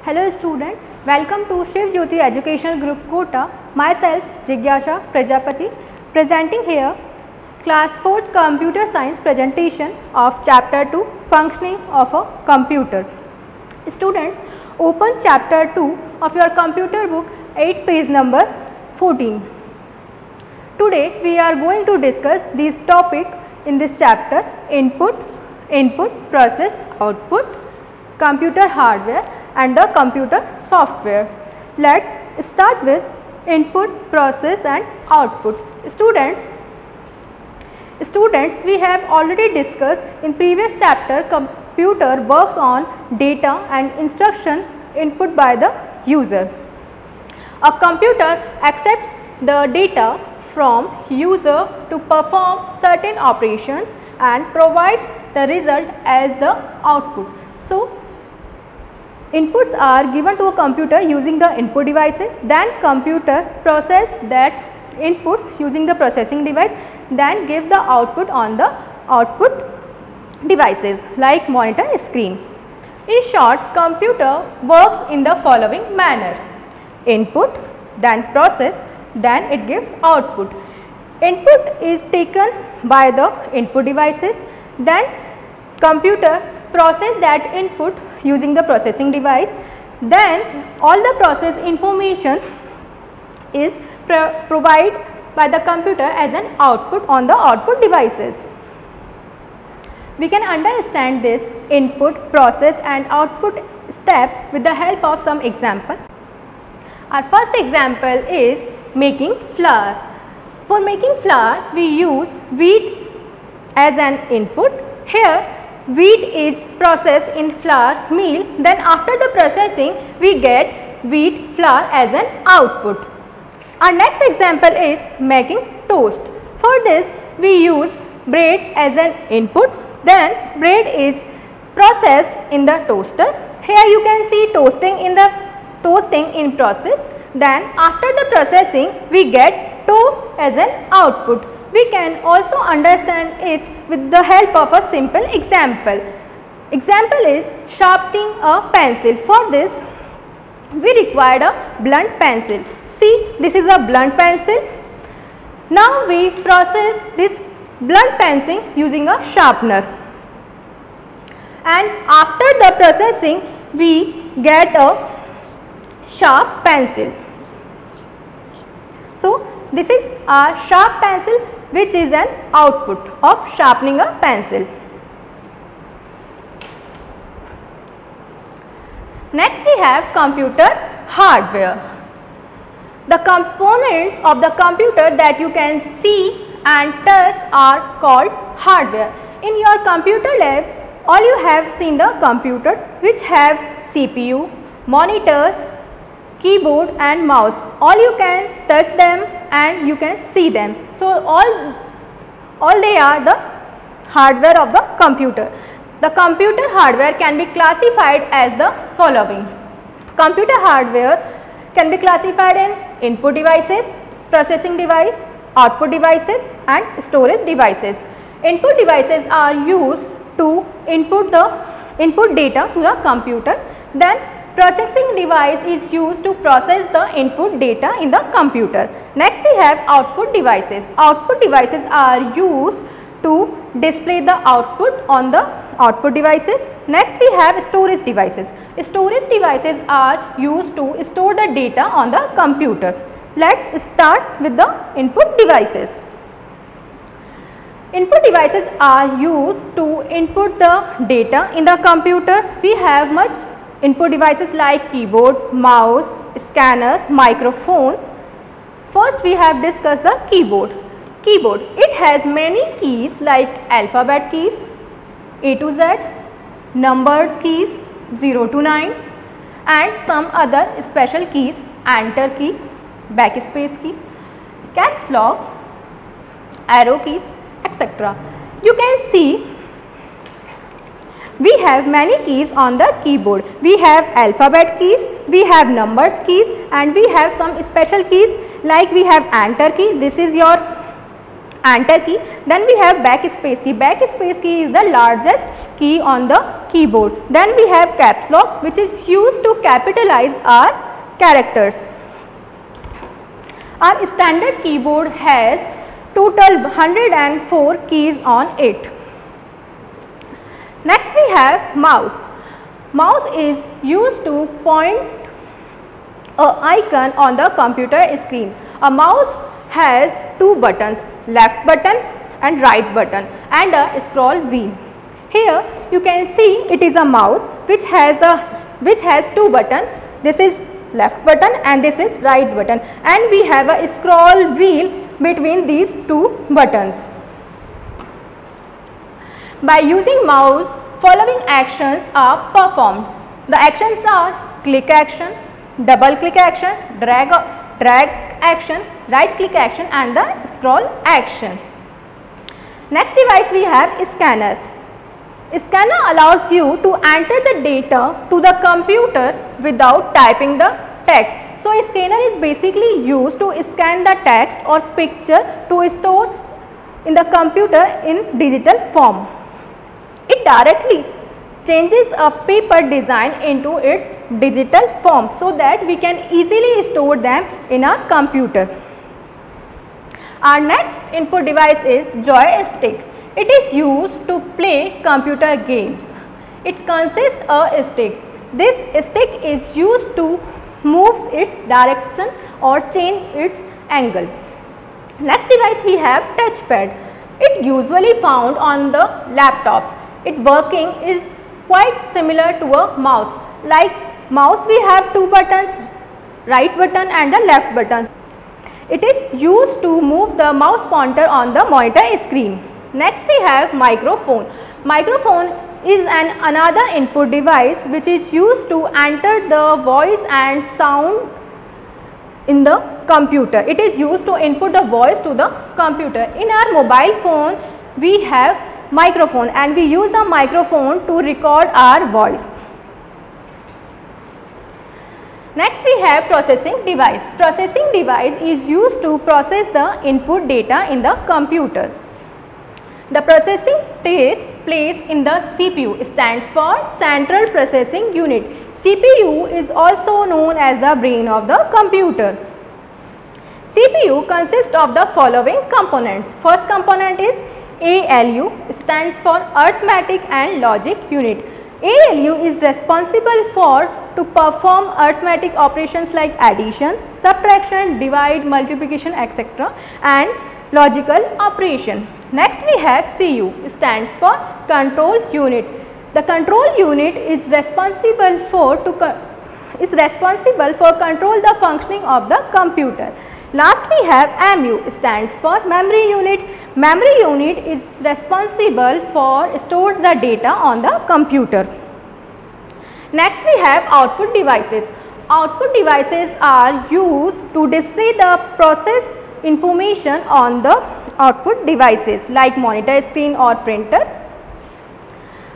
Hello student, welcome to Shiv Jyoti Educational Group Kota. Myself Jigyasha Prajapati presenting here class 4th computer science presentation of chapter 2 functioning of a computer. Students, open chapter 2 of your computer book 8 page number 14. Today we are going to discuss this topic in this chapter: input, process, output, computer hardware and the computer software. Let's start with input, process and output. Students, we have already discussed in previous chapter computer works on data and instruction input by the user. A computer accepts the data from user to perform certain operations and provides the result as the output. So, inputs are given to a computer using the input devices, then computer process that inputs using the processing device, then gives the output on the output devices like monitor, screen. In short, computer works in the following manner: input, then process, then it gives output. Input is taken by the input devices, then computer process that input using the processing device, then all the process information is provided by the computer as an output on the output devices. We can understand this input, process and output steps with the help of some example. Our first example is making flour. For making flour, we use wheat as an input. Here, wheat is processed in flour mill, then after the processing we get wheat flour as an output. Our next example is making toast. For this we use bread as an input, then bread is processed in the toaster. Here you can see toasting in process, then after the processing we get toast as an output. We can also understand it with the help of a simple example. Example is sharpening a pencil. For this we required a blunt pencil. See, this is a blunt pencil. Now we process this blunt pencil using a sharpener, and after the processing we get a sharp pencil. So this is our sharp pencil, which is an output of sharpening a pencil. Next we have computer hardware. The components of the computer that you can see and touch are called hardware. In your computer lab, all you have seen the computers which have CPU, monitor, keyboard and mouse. All you can touch them and you can see them. So all they are the hardware of the computer. The computer hardware can be classified as the following. Computer hardware can be classified in input devices, processing device, output devices and storage devices. Input devices are used to input data to the computer, then processing device is used to process the input data in the computer. Next we have output devices. Output devices are used to display the output on the output devices. Next we have storage devices. Storage devices are used to store the data on the computer. Let's start with the input devices. Input devices are used to input the data in the computer. We have much input devices like keyboard, mouse, scanner, microphone. First we have discussed the keyboard. Keyboard, it has many keys like alphabet keys, A to Z, numbers keys 0 to 9 and some other special keys, enter key, backspace key, caps lock, arrow keys, etc. You can see we have many keys on the keyboard. We have alphabet keys, we have numbers keys and we have some special keys like we have enter key. This is your enter key. Then we have backspace key. Backspace key is the largest key on the keyboard. Then we have caps lock, which is used to capitalize our characters. Our standard keyboard has total 104 keys on it. Next we have mouse. Mouse is used to point an icon on the computer screen. A mouse has two buttons, left button and right button, and a scroll wheel. Here you can see it is a mouse which has two buttons. This is left button and this is right button, and we have a scroll wheel between these two buttons. By using mouse, following actions are performed. The actions are click action, double click action, drag action, right click action, and the scroll action. Next device we have scanner. Scanner allows you to enter the data to the computer without typing the text. So a scanner is basically used to scan the text or picture to store in the computer in digital form. It directly changes a paper design into its digital form so that we can easily store them in our computer. Our next input device is joystick. It is used to play computer games. It consists of a stick. This stick is used to move its direction or change its angle. Next device we have touchpad. It usually found on the laptops. Its working is quite similar to a mouse. Like mouse we have two buttons, right button and the left button. It is used to move the mouse pointer on the monitor screen. Next we have microphone. Microphone is another input device which is used to enter the voice and sound in the computer. It is used to input the voice to the computer. In our mobile phone we have microphone and we use the microphone to record our voice. Next we have processing device. Processing device is used to process the input data in the computer. The processing takes place in the CPU, stands for Central Processing Unit. CPU is also known as the brain of the computer. CPU consists of the following components. First component is ALU, stands for Arithmetic and Logic Unit. ALU is responsible to perform arithmetic operations like addition, subtraction, divide, multiplication, etc. and logical operation. Next we have CU, stands for Control Unit. The control unit is responsible for control the functioning of the computer. Last we have MU, stands for Memory Unit. Memory unit is responsible for stores the data on the computer. Next we have output devices. Output devices are used to display the processed information on the output devices like monitor screen or printer.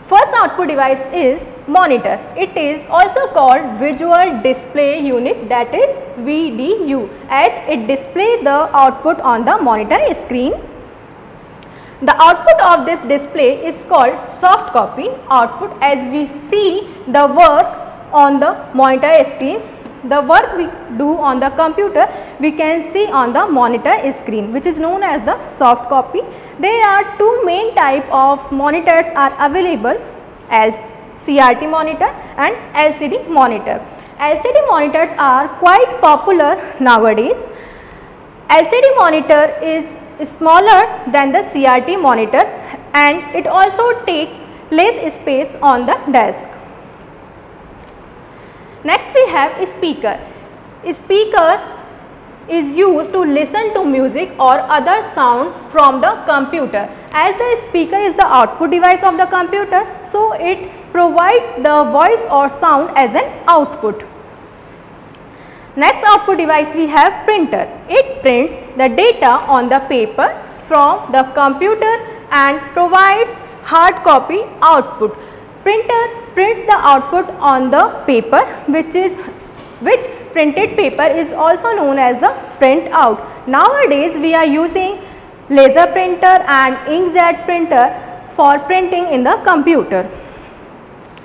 First output device is monitor. It is also called Visual Display Unit, that is VDU, as it displays the output on the monitor screen. The output of this display is called soft copy output. As we see the work on the monitor screen, the work we do on the computer we can see on the monitor screen, which is known as the soft copy. There are two main type of monitors are available, as CRT monitor and LCD monitor. LCD monitors are quite popular nowadays. LCD monitor is smaller than the CRT monitor and it also takes less space on the desk. Next we have a speaker. A speaker is used to listen to music or other sounds from the computer. As the speaker is the output device of the computer, so it provides the voice or sound as an output. Next output device we have printer. It prints the data on the paper from the computer and provides hard copy output. Printer prints the output on the paper, which printed paper is also known as the print out. Nowadays we are using laser printer and inkjet printer for printing in the computer.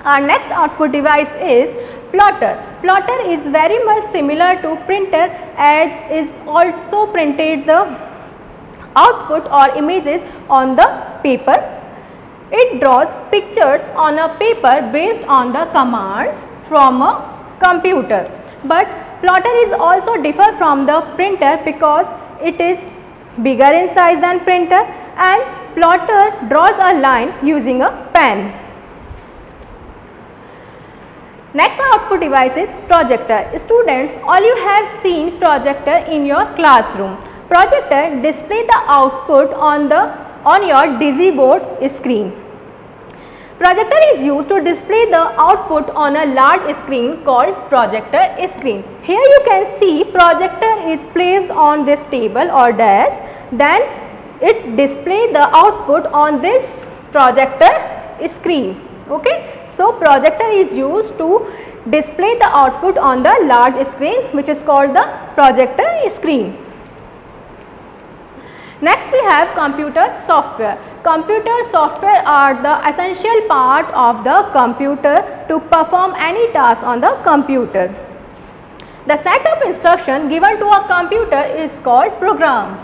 Our next output device is plotter. Plotter is very much similar to printer as is also printed the output or images on the paper. It draws pictures on a paper based on the commands from a computer. But plotter is also differ from the printer because it is bigger in size than printer, and plotter draws a line using a pen. Next output device is projector. Students, all you have seen projector in your classroom. Projector display the output on your DigiBoard screen. Projector is used to display the output on a large screen called projector screen. Here you can see projector is placed on this table or desk, then it display the output on this projector screen. Okay. So, projector is used to display the output on the large screen, which is called the projector screen. Next we have computer software. Computer software are the essential part of the computer to perform any task on the computer. The set of instruction given to a computer is called program.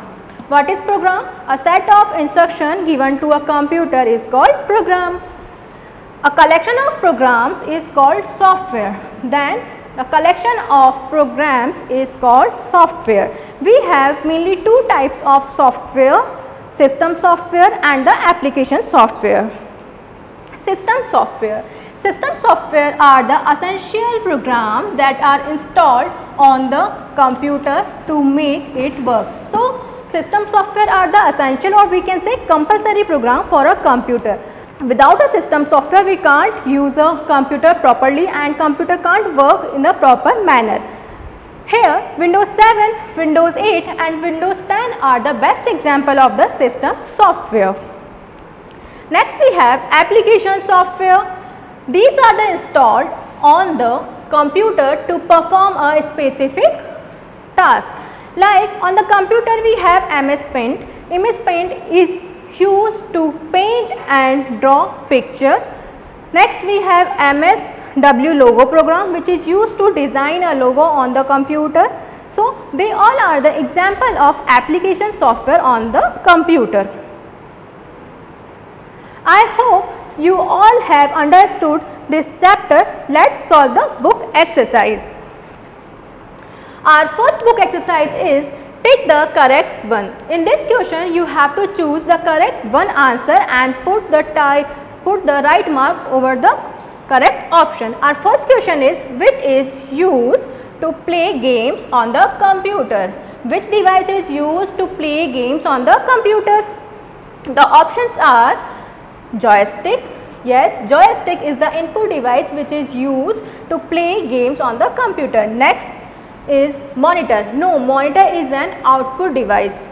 What is program? A set of instruction given to a computer is called program. A collection of programs is called software. Then the collection of programs is called software. We have mainly two types of software, system software and the application software. System software. System software are the essential programs that are installed on the computer to make it work. So, system software are the essential, or we can say compulsory program for a computer. Without a system software, we can't use a computer properly and computer can't work in a proper manner. Here Windows 7, Windows 8 and Windows 10 are the best example of the system software. Next we have application software. These are the installed on the computer to perform a specific task. Like on the computer we have MS Paint. MS Paint is used to paint and draw picture. Next we have MSW logo program, which is used to design a logo on the computer. So, they all are the example of application software on the computer. I hope you all have understood this chapter. Let's solve the book exercise. Our first book exercise is pick the correct one. In this question, you have to choose the correct one answer and put the right mark over the correct option. Our first question is, which is used to play games on the computer? Which device is used to play games on the computer? The options are joystick. Yes, joystick is the input device which is used to play games on the computer. Next is monitor. No, monitor is an output device.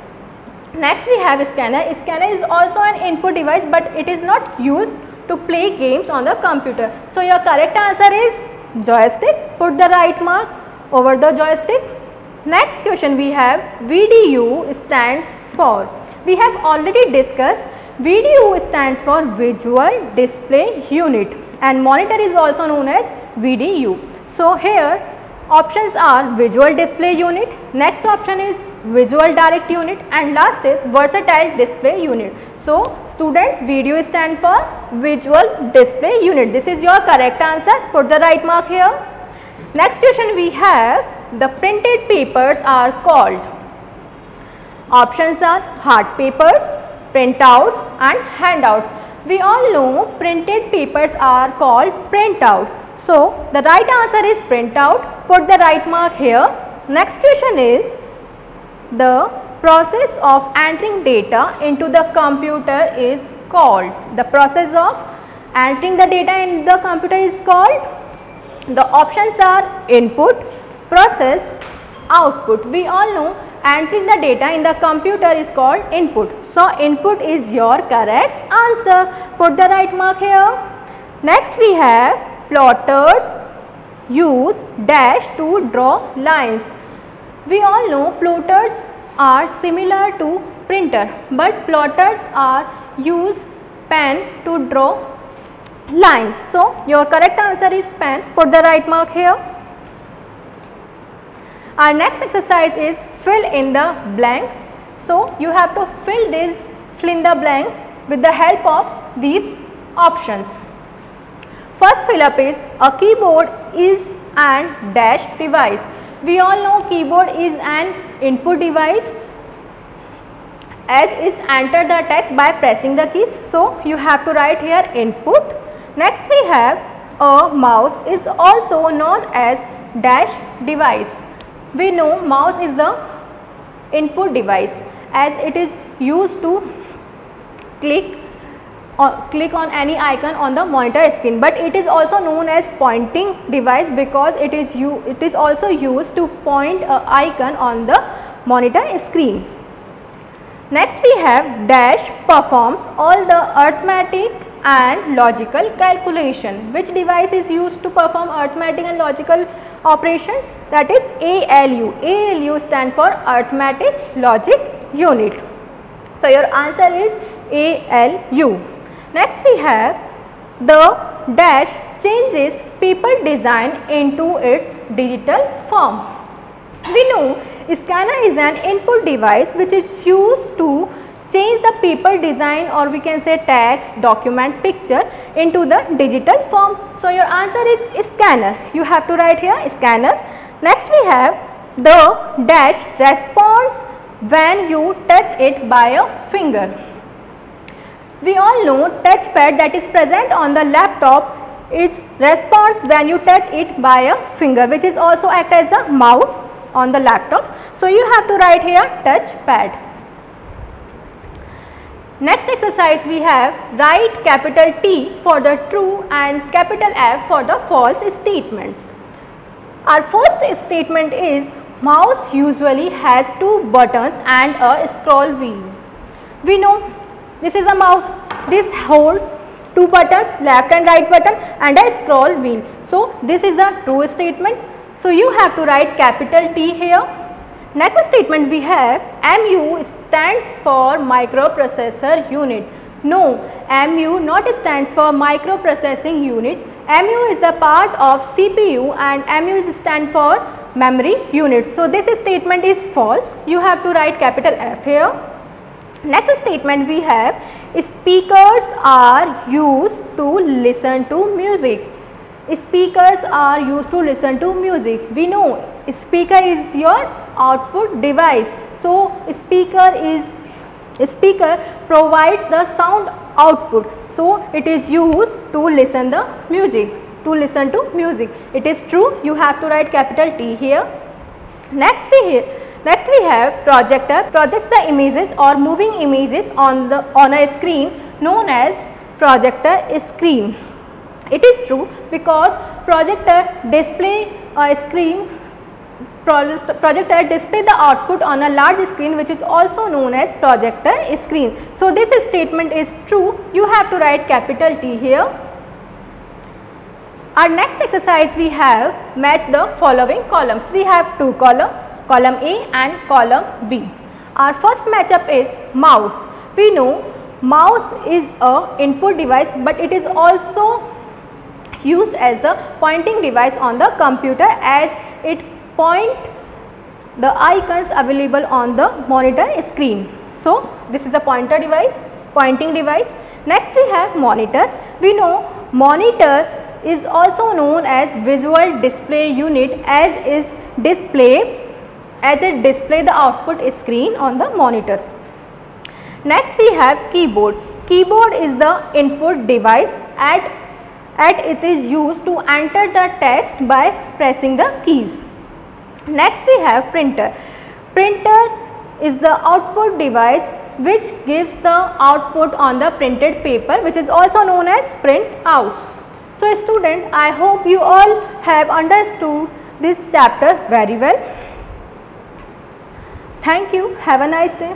Next we have scanner. Scanner is also an input device, but it is not used to play games on the computer. So, your correct answer is joystick. Put the right mark over the joystick. Next question we have VDU stands for. We have already discussed VDU stands for Visual Display Unit and monitor is also known as VDU. So, here options are Visual Display Unit, next option is Visual Direct Unit and last is Versatile Display Unit. So, students, VDU stand for Visual Display Unit. This is your correct answer. Put the right mark here. Next question we have, the printed papers are called. Options are hard papers, printouts and handouts. We all know printed papers are called printout. So, the right answer is printout. Put the right mark here. Next question is, the process of entering data into the computer is called. The process of entering the data in the computer is called. The options are input, process, output. We all know entering the data in the computer is called input. So, input is your correct answer. Put the right mark here. Next we have plotters use dash to draw lines. We all know plotters are similar to printer, but plotters are use pen to draw lines. So your correct answer is pen. Put the right mark here. Our next exercise is fill in the blanks. So you have to fill in the blanks with the help of these options. First fill up is a keyboard is an dash device. We all know keyboard is an input device as is enter the text by pressing the keys. So you have to write here input. Next we have a mouse is also known as dash device. We know mouse is the input device as it is used to click on any icon on the monitor screen, but it is also known as pointing device because it is also used to point an icon on the monitor screen. Next we have dash performs all the arithmetic and logical calculation. Which device is used to perform arithmetic and logical operations? That is ALU. ALU stands for arithmetic logic unit. So your answer is ALU. Next we have the dash changes paper design into its digital form. We know scanner is an input device which is used to change the paper design, or we can say text, document, picture into the digital form. So your answer is scanner. You have to write here scanner. Next we have the dash responds when you touch it by a finger. We all know touchpad that is present on the laptop is responds when you touch it by a finger, which is also act as a mouse on the laptops. So you have to write here touchpad. Next exercise we have write capital T for the true and capital F for the false statements. Our first statement is mouse usually has two buttons and a scroll wheel. We know this is a mouse. This holds two buttons, left and right button, and a scroll wheel. So this is the true statement. So you have to write capital T here. Next statement we have MU stands for microprocessor unit. No, MU not stands for microprocessing unit. MU is the part of CPU and MU stands for memory unit. So this statement is false. You have to write capital F here. Next statement we have speakers are used to listen to music. Speakers are used to listen to music. We know speaker is your output device. So speaker provides the sound output. So it is used to listen to music. It is true. You have to write capital T here. Next we have projector. Projects the images or moving images on a screen known as projector screen. It is true because projector display the output on a large screen, which is also known as projector screen. So this statement is true. You have to write capital T here. Our next exercise we have match the following columns. We have two columns, column A and column B. Our first matchup is mouse. We know mouse is a input device, but it is also used as a pointing device on the computer as it point the icons available on the monitor screen. So this is a pointing device. Next we have monitor. We know monitor is also known as visual display unit as it display the output screen on the monitor. Next we have keyboard. Keyboard is the input device at it is used to enter the text by pressing the keys. Next we have printer. Printer is the output device which gives the output on the printed paper, which is also known as printouts. So student, I hope you all have understood this chapter very well. Thank you. Have a nice day.